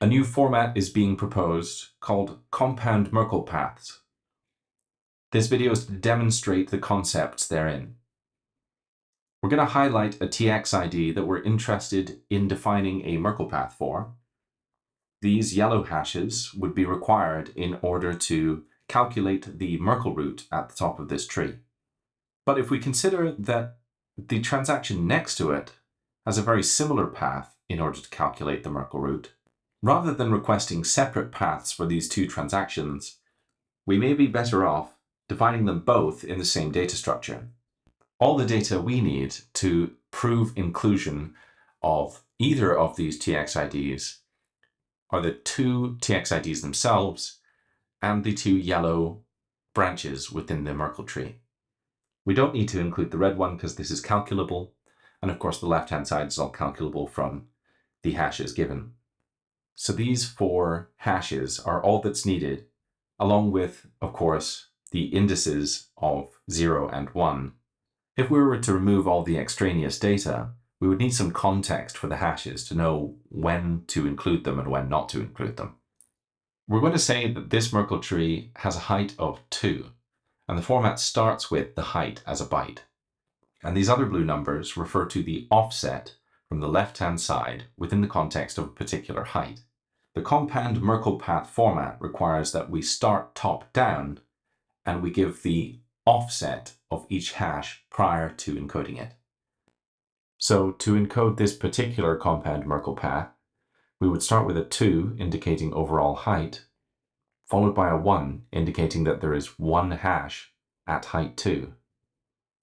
A new format is being proposed called compound Merkle paths. This video is to demonstrate the concepts therein. We're going to highlight a TX ID that we're interested in defining a Merkle path for. These yellow hashes would be required in order to calculate the Merkle root at the top of this tree. But if we consider that the transaction next to it has a very similar path in order to calculate the Merkle root, rather than requesting separate paths for these two transactions, we may be better off defining them both in the same data structure. All the data we need to prove inclusion of either of these TX-IDs are the two TX-IDs themselves and the two yellow branches within the Merkle tree. We don't need to include the red one because this is calculable, and of course the left-hand side is all calculable from the hashes given. So these four hashes are all that's needed, along with, of course, the indices of 0 and 1. If we were to remove all the extraneous data, we would need some context for the hashes to know when to include them and when not to include them. We're going to say that this Merkle tree has a height of 2, and the format starts with the height as a byte. And these other blue numbers refer to the offset from the left-hand side within the context of a particular height. The compound Merkle path format requires that we start top down and we give the offset of each hash prior to encoding it. So to encode this particular compound Merkle path, we would start with a 2 indicating overall height, followed by a 1 indicating that there is one hash at height 2,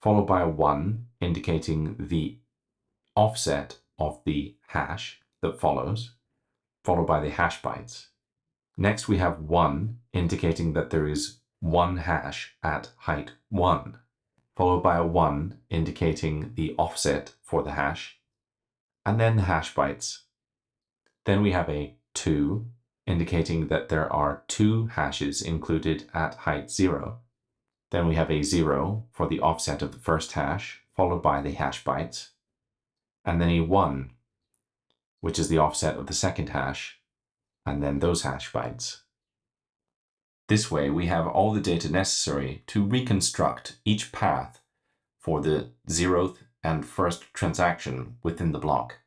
followed by a 1 indicating the offset of the hash that follows, followed by the hash bytes. Next we have 1 indicating that there is one hash at height 1, followed by a 1 indicating the offset for the hash, and then the hash bytes. Then we have a 2 indicating that there are two hashes included at height 0. Then we have a 0 for the offset of the first hash, followed by the hash bytes, and then a 1, which is the offset of the second hash, and then those hash bytes. This way, we have all the data necessary to reconstruct each path for the 0th and first transaction within the block.